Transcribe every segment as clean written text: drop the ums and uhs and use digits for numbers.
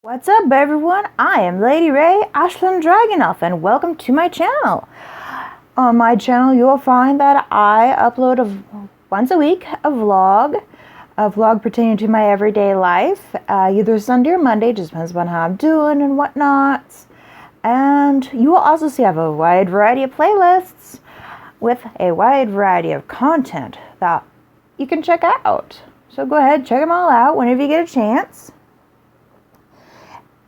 What's up, everyone? I am Lady Ray Ashland Dragonelf, and welcome to my channel. On my channel, you will find that I upload once a week a vlog pertaining to my everyday life, either Sunday or Monday, just depends on how I'm doing and whatnot. And you will also see I have a wide variety of playlists with a wide variety of content that you can check out. So go ahead, check them all out whenever you get a chance.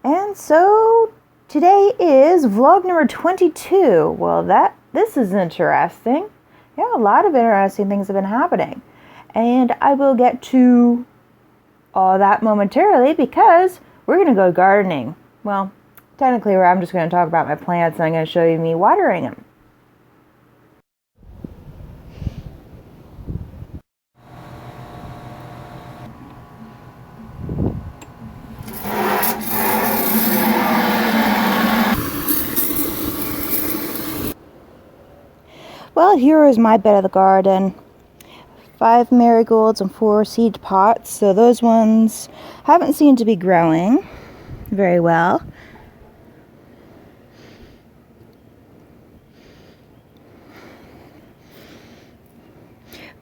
And so today is vlog number 22. Well, this is interesting. Yeah, a lot of interesting things have been happening. And I will get to all that momentarily because we're going to go gardening. Well, technically I'm just going to talk about my plants and I'm going to show you me watering them. Well, here is my bed of the garden. 5 marigolds and 4 seed pots. So those ones haven't seemed to be growing very well.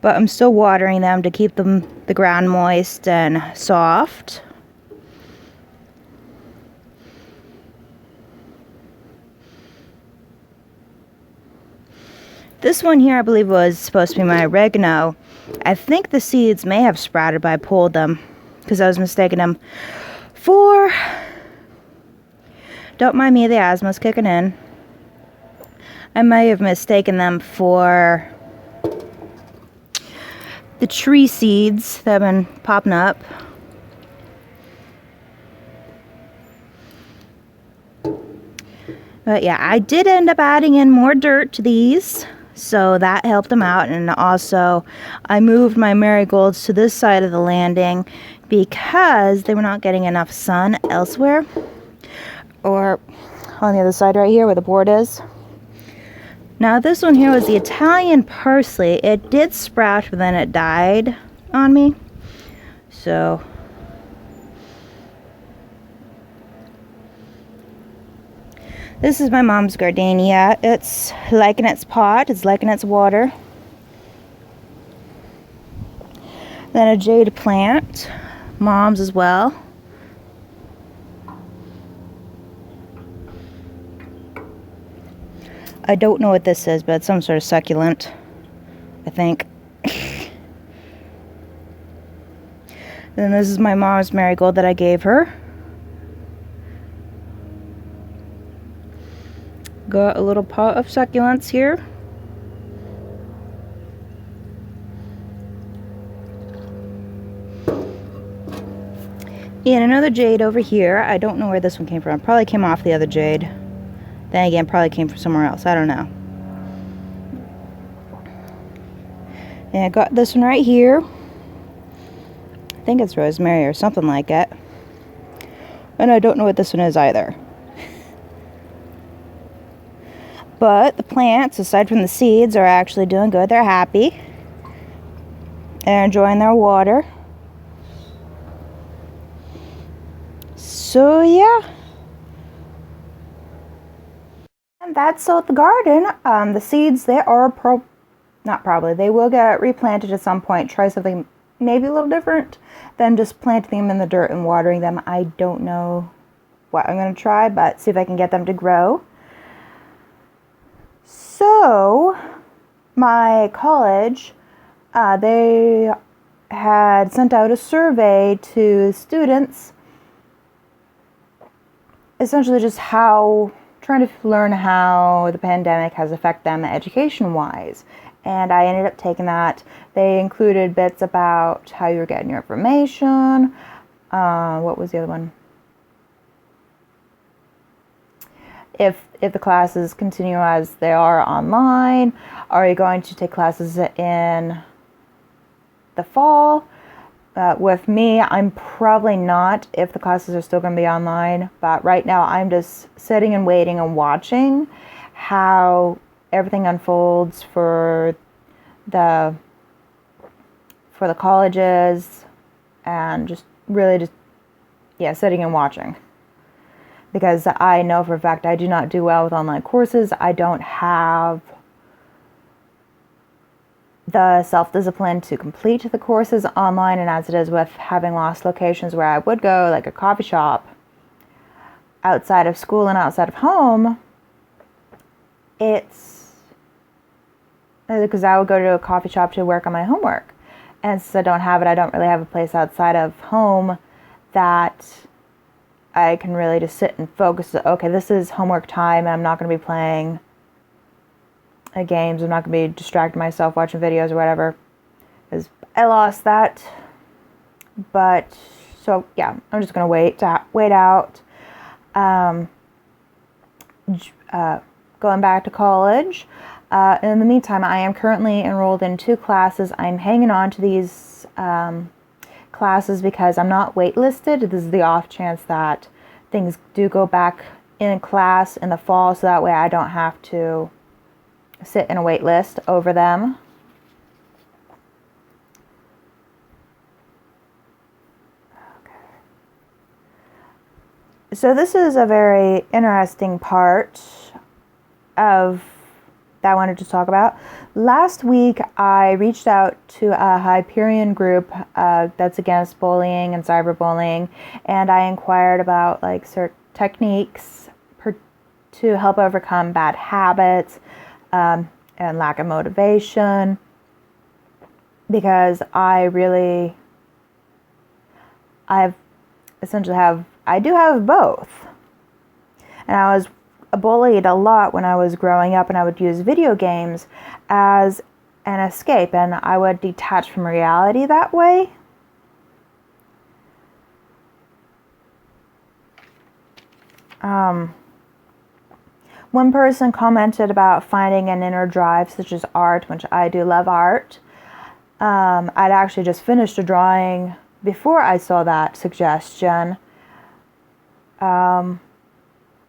But I'm still watering them to keep the ground moist and soft. This one here, I believe, was supposed to be my oregano. I think the seeds may have sprouted, but I pulled them because I was mistaking them for... Don't mind me, the asthma's kicking in. I may have mistaken them for the tree seeds that have been popping up. But yeah, I did end up adding in more dirt to these. So that helped them out, and also I moved my marigolds to this side of the landing because they were not getting enough sun elsewhere, or on the other side right here where the board is. Now this one here was the Italian parsley. It did sprout, but then it died on me. So this is my mom's gardenia. It's liking its pot, it's liking its water. Then a jade plant, mom's as well. I don't know what this is, but it's some sort of succulent, I think. Then this is my mom's marigold that I gave her. Got a little pot of succulents here. And another jade over here. I don't know where this one came from. Probably came off the other jade. Then again, probably came from somewhere else. I don't know. And I got this one right here. I think it's rosemary or something like it. And I don't know what this one is either. But the plants, aside from the seeds, are actually doing good. They're happy. They're enjoying their water. So yeah. And that's all at the garden. The seeds, they are they will get replanted at some point. Try something maybe a little different than just planting them in the dirt and watering them. I don't know what I'm going to try, but see if I can get them to grow. So, my college, they had sent out a survey to students, essentially just trying to learn how the pandemic has affected them education-wise. And I ended up taking that. They included bits about how you're getting your information. What was the other one? If the classes continue as they are online, are you going to take classes in the fall? With me, I'm probably not if the classes are still going to be online, but right now I'm just sitting and waiting and watching how everything unfolds for the colleges, and just really sitting and watching. because I know for a fact I do not do well with online courses. I don't have the self-discipline to complete the courses online, and as it is with having lost locations where I would go, like a coffee shop, outside of school and outside of home, it's because I would go to a coffee shop to work on my homework. And since I don't have it, I don't really have a place outside of home that I can really just sit and focus. Okay, this is homework time, and I'm not going to be playing games. I'm not going to be distracting myself watching videos or whatever, because I lost that. But so yeah, I'm just going to wait out. Going back to college. In the meantime, I am currently enrolled in 2 classes. I'm hanging on to these classes because I'm not waitlisted. This is the off chance that things do go back in class in the fall, so that way I don't have to sit in a wait list over them. So this is a very interesting part of that I wanted to talk about. Last week, I reached out to a Hyperion group that's against bullying and cyberbullying, and I inquired about like certain techniques to help overcome bad habits and lack of motivation, because I do have both. And I was bullied a lot when I was growing up, and I would use video games as an escape, and I would detach from reality that way. One person commented about finding an inner drive, such as art, which I do love art. I'd actually just finished a drawing before I saw that suggestion. And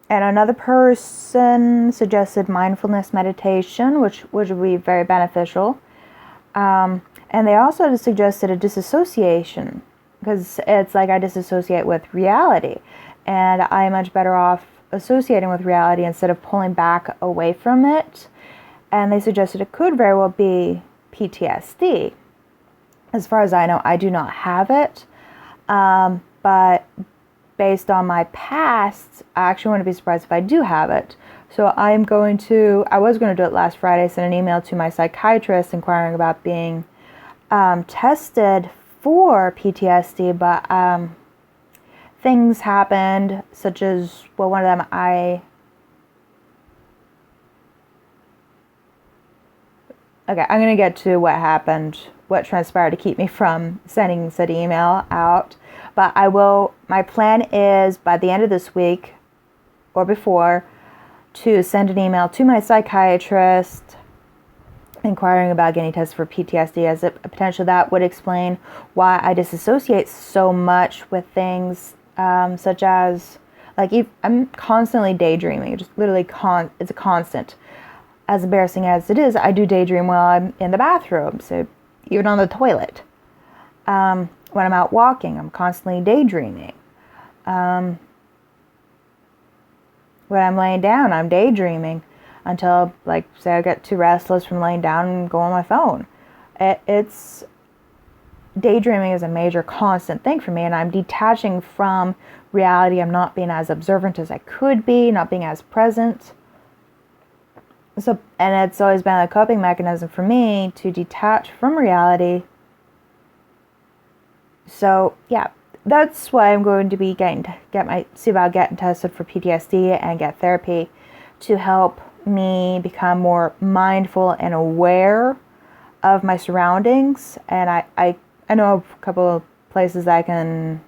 another person suggested mindfulness meditation, which would be very beneficial. And they also suggested a disassociation, because it's like I disassociate with reality. And I'm much better off associating with reality instead of pulling back away from it. And they suggested it could very well be PTSD. As far as I know, I do not have it. But based on my past, I actually wouldn't be surprised if I do have it. So I was going to do it last Friday, send an email to my psychiatrist inquiring about being tested for PTSD, but things happened, such as, well, one of them, I'm going to get to what happened, what transpired to keep me from sending said email out. But my plan is by the end of this week or before to send an email to my psychiatrist inquiring about getting tested for PTSD, as a potential that would explain why I disassociate so much with things such as, like, I'm constantly daydreaming. Just literally it's a constant. As embarrassing as it is, I do daydream while I'm in the bathroom, so even on the toilet. When I'm out walking, I'm constantly daydreaming. When I'm laying down, I'm daydreaming until, like, say I get too restless from laying down and go on my phone. Daydreaming is a major constant thing for me, and I'm detaching from reality. I'm not being as observant as I could be, not being as present. So, and it's always been a coping mechanism for me to detach from reality. So yeah, that's why I'm going to be see about getting tested for PTSD and get therapy to help me become more mindful and aware of my surroundings. And I know a couple of places I can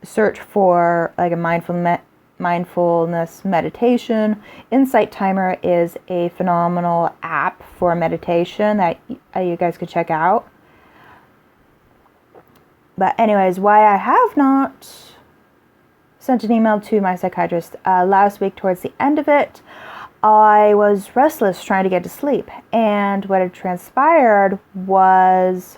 search for, like a mindfulness meditation. Insight Timer is a phenomenal app for meditation that you guys could check out. But anyways, why I have not sent an email to my psychiatrist, last week towards the end of it, I was restless trying to get to sleep. And what had transpired was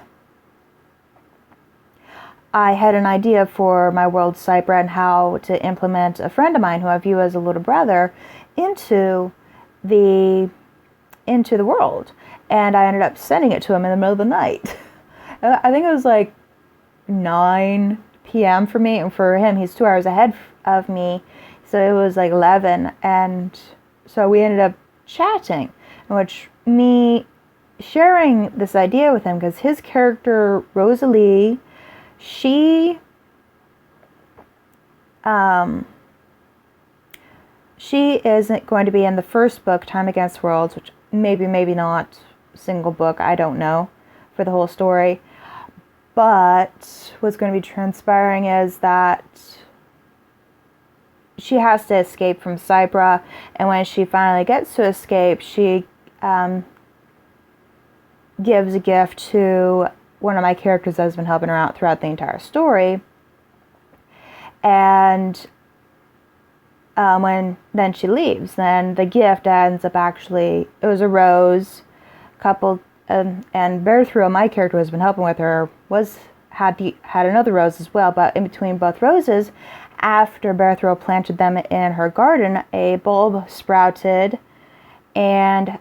I had an idea for my world Cypher and how to implement a friend of mine who I view as a little brother into the world. And I ended up sending it to him in the middle of the night. I think it was like 9 p.m. for me, and for him, he's 2 hours ahead of me, so it was like 11, and so we ended up chatting, in which me sharing this idea with him, because his character, Rosalie, she isn't going to be in the first book, Time Against Worlds, which maybe not single book, I don't know, for the whole story. But what's going to be transpiring is that she has to escape from Cypher, and when she finally gets to escape, she gives a gift to one of my characters that's been helping her out throughout the entire story. And when then she leaves, then the gift ends up actually, it was a rose, coupled, and Berthro, my character who has been helping with her, had another rose as well, but in between both roses, after Berthro planted them in her garden, a bulb sprouted, and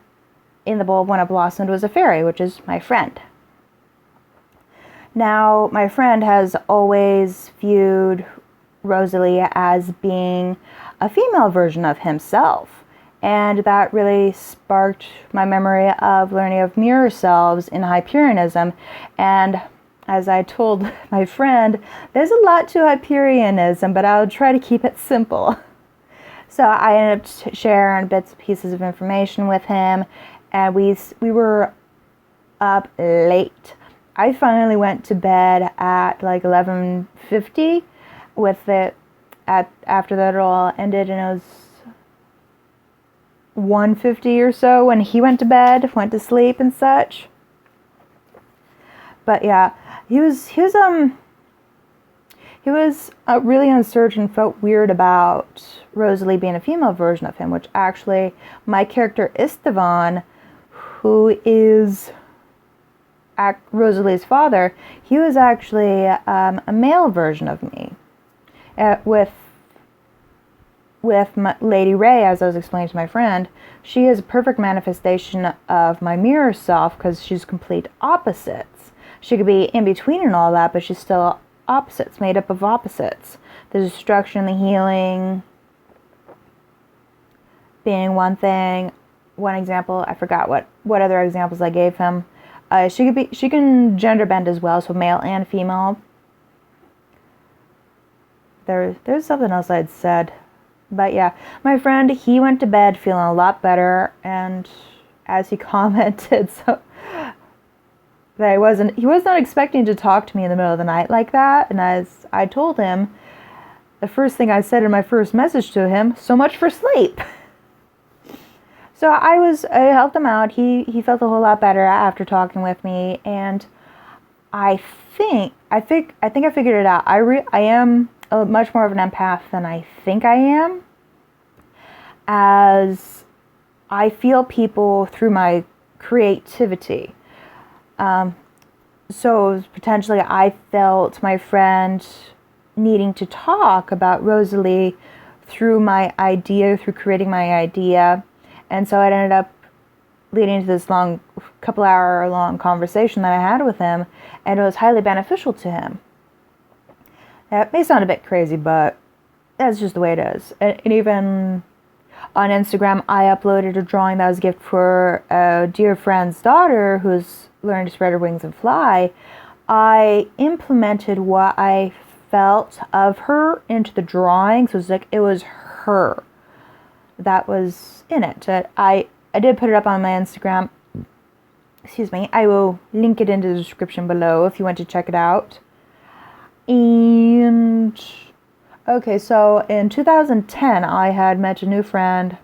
in the bulb, when it blossomed, was a fairy, which is my friend. Now, my friend has always viewed Rosalie as being a female version of himself, and that really sparked my memory of learning of mirror selves in Hyperionism. And as I told my friend, there's a lot to Hyperionism, but I'll try to keep it simple. So I ended up sharing bits and pieces of information with him, and we were up late. I finally went to bed at like 11:50 with it after that it all ended, and it was 1:50 or so when he went to sleep and such. But yeah, he was really uncertain, felt weird about Rosalie being a female version of him, which actually my character Istvan, who is Rosalie's father, he was actually a male version of me. With Lady Ray, as I was explaining to my friend, she is a perfect manifestation of my mirror self because she's complete opposites. She could be in between and all that, but she's still opposites, made up of opposites. The destruction, the healing being one thing. One example, I forgot what other examples I gave him. She can gender bend as well, so male and female. There's something else I'd said. But yeah, my friend, he went to bed feeling a lot better, and as he commented, so that he was not expecting to talk to me in the middle of the night like that, and as I told him, the first thing I said in my first message to him, so much for sleep. So I helped him out. He felt a whole lot better after talking with me, and I think I figured it out. I am much more of an empath than I think I am, as I feel people through my creativity. So potentially I felt my friend needing to talk about Rosalie through creating my idea. And so it ended up leading to this long, couple hour long conversation that I had with him, and it was highly beneficial to him. It may sound a bit crazy, but that's just the way it is. And even on Instagram, I uploaded a drawing that was a gift for a dear friend's daughter who's learning to spread her wings and fly. I implemented what I felt of her into the drawing, so it was like it was her that was in it. I did put it up on my Instagram. Excuse me. I will link it in the description below if you want to check it out. And okay, so in 2010, I had met a new friend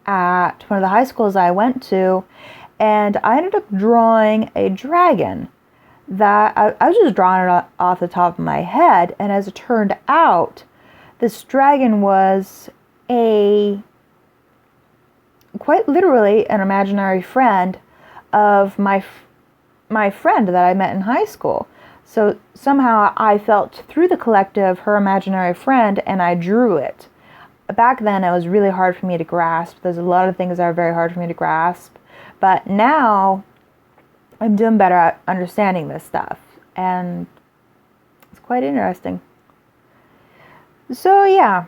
at one of the high schools I went to, and I ended up drawing a dragon that I was just drawing it off the top of my head, and as it turned out, this dragon was quite literally an imaginary friend of my friend that I met in high school. So somehow I felt through the collective her imaginary friend, and I drew it. Back then it was really hard for me to grasp. There's a lot of things that are very hard for me to grasp. But now I'm doing better at understanding this stuff. And it's quite interesting. So yeah,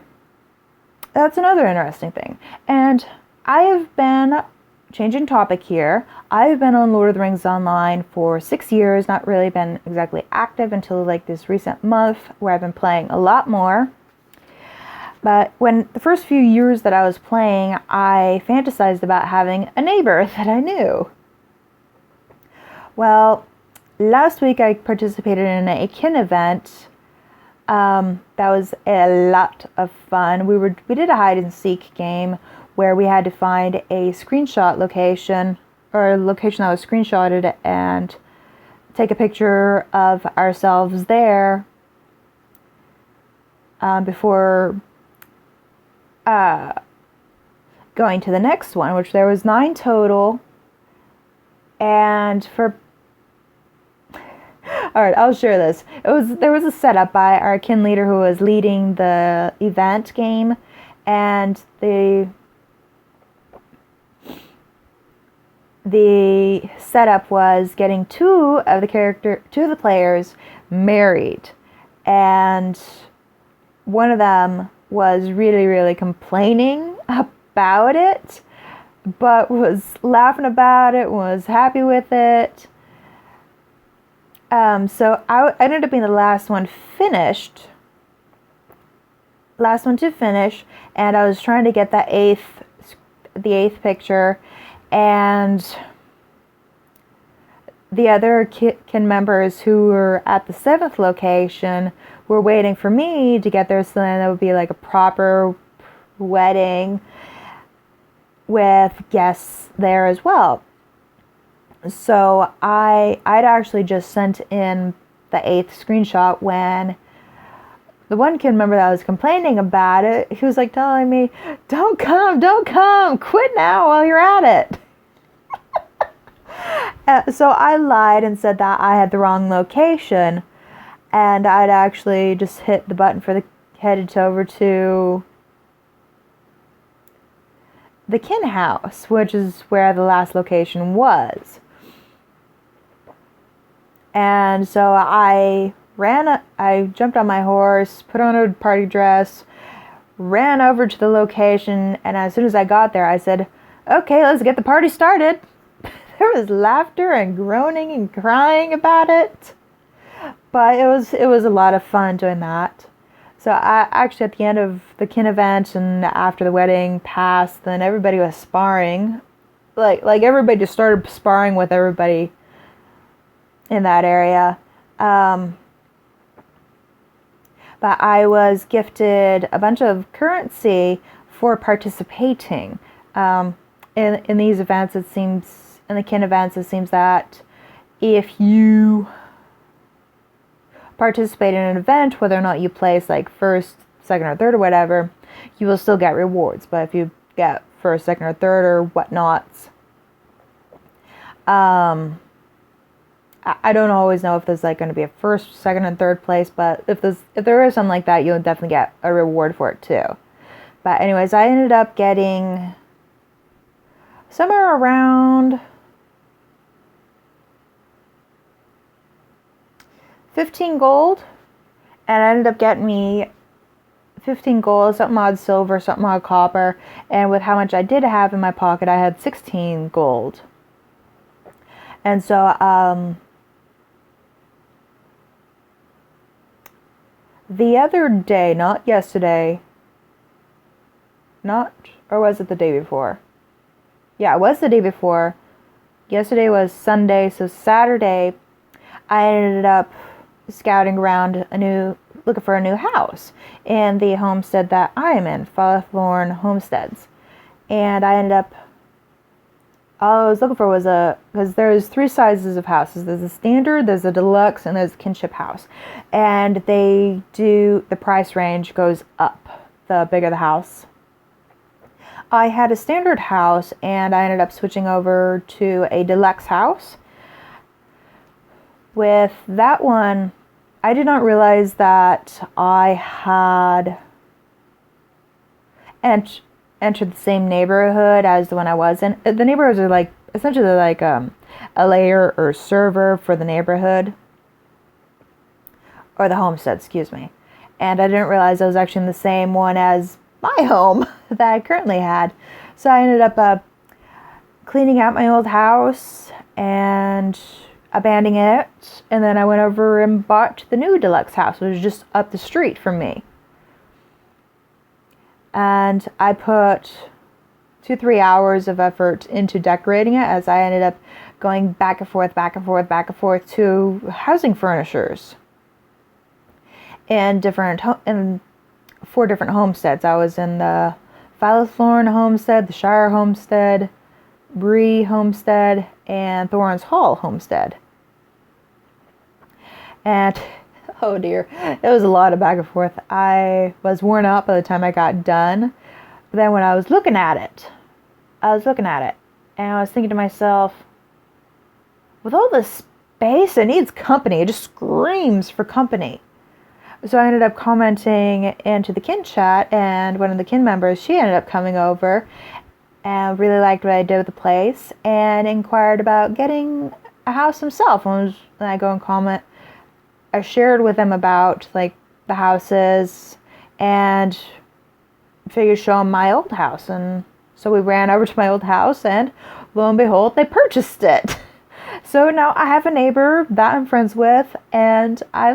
that's another interesting thing. And I have been, changing topic here, I've been on Lord of the Rings Online for 6 years, not really been exactly active until like this recent month where I've been playing a lot more. But when the first few years that I was playing, I fantasized about having a neighbor that I knew. Well, last week I participated in a kin event. That was a lot of fun. We did a hide and seek game where we had to find a screenshot location, or a location that was screenshotted, and take a picture of ourselves there before going to the next one, which there was 9 total. And for all right, I'll share this. There was a setup by our kin leader who was leading the event game, and the setup was getting two of the players married, and one of them was really, really complaining about it, but was laughing about it, was happy with it. So I ended up being the last one to finish, and I was trying to get the eighth picture, and the other kin members who were at the 7th location were waiting for me to get there, so then it would be like a proper wedding with guests there as well. So I'd actually just sent in the 8th screenshot when the one kin member that was complaining about it, he was like telling me, don't come, quit now while you're at it. So I lied and said that I had the wrong location, and I'd actually just hit the button headed over to the kin house, which is where the last location was. And so I jumped on my horse, put on a party dress, ran over to the location, and as soon as I got there, I said, okay, let's get the party started. There was laughter and groaning and crying about it, but it was a lot of fun doing that. So I actually, at the end of the kin event and after the wedding passed, then everybody was sparring. Like everybody just started sparring with everybody in that area. But I was gifted a bunch of currency for participating. In these events, in the kin events, it seems that if you participate in an event, whether or not you place like first, second, or third or whatever, you will still get rewards. But if you get first, second, or third or whatnots, I don't always know if there's like going to be a first, second, and third place, but if there is something like that, you'll definitely get a reward for it too. But anyways, I ended up getting somewhere around 15 gold, and I ended up getting me 15 gold, something odd silver, something odd copper, and with how much I did have in my pocket, I had 16 gold. And so the other day, not yesterday, or was it the day before? Yeah, it was the day before. Yesterday was Sunday, so Saturday I ended up scouting around looking for a new house in the homestead that I am in, Forlorn Homesteads. And I ended up, all I was looking for was because there's 3 sizes of houses. There's a standard, there's a deluxe, and there's a kinship house. And the price range goes up the bigger the house. I had a standard house, and I ended up switching over to a deluxe house, with that one, I did not realize that I had entered the same neighborhood as the one I was in. The neighborhoods are like essentially like a layer or server for the neighborhood, or the homestead, excuse me. And I didn't realize I was actually in the same one as my home that I currently had. So I ended up cleaning out my old house and abandoning it. And then I went over and bought the new deluxe house, which was just up the street from me. And I put 2-3 hours of effort into decorating it, as I ended up going back and forth to housing furnishers in 4 different homesteads. I was in the Philithorn homestead, the Shire homestead, Bree homestead, and Thorns Hall homestead. And oh dear, it was a lot of back and forth. I was worn out by the time I got done. But then when I was looking at it, and I was thinking to myself, with all this space, it needs company. It just screams for company. So I ended up commenting into the kin chat, and one of the kin members, she ended up coming over and really liked what I did with the place and inquired about getting a house himself. And I go and comment, I shared with him about like the houses and figured show him my old house. And so we ran over to my old house, and lo and behold, they purchased it. So now I have a neighbor that I'm friends with, and I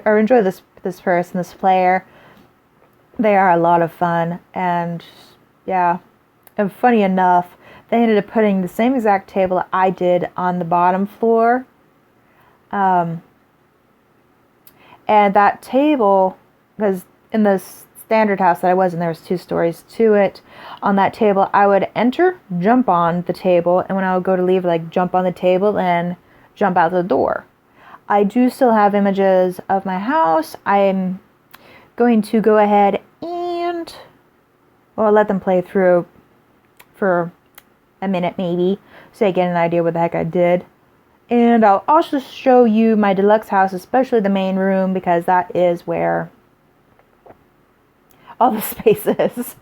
enjoy this person, this player. They are a lot of fun, and yeah. And funny enough, they ended up putting the same exact table I did on the bottom floor. And that table, because in the standard house that I was in, there was 2 stories to it. On that table, I would enter, jump on the table, and when I would go to leave, like jump on the table and jump out the door. I do still have images of my house. I'm going to go ahead and, well, let them play through for a minute maybe, so I get an idea what the heck I did. And I'll also show you my deluxe house, especially the main room, because that is where all the space is.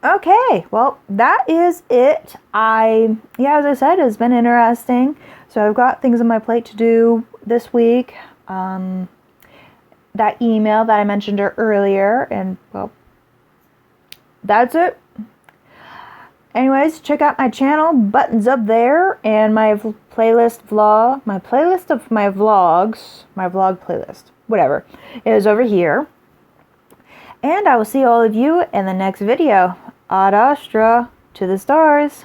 Okay, well, that is it. As I said, it's been interesting. So I've got things on my plate to do this week. That email that I mentioned earlier, and well, that's it. Anyways, check out my channel, buttons up there, and my playlist vlog, my playlist of my vlogs, my vlog playlist, whatever, is over here. And I will see all of you in the next video. Ad Astra, to the stars.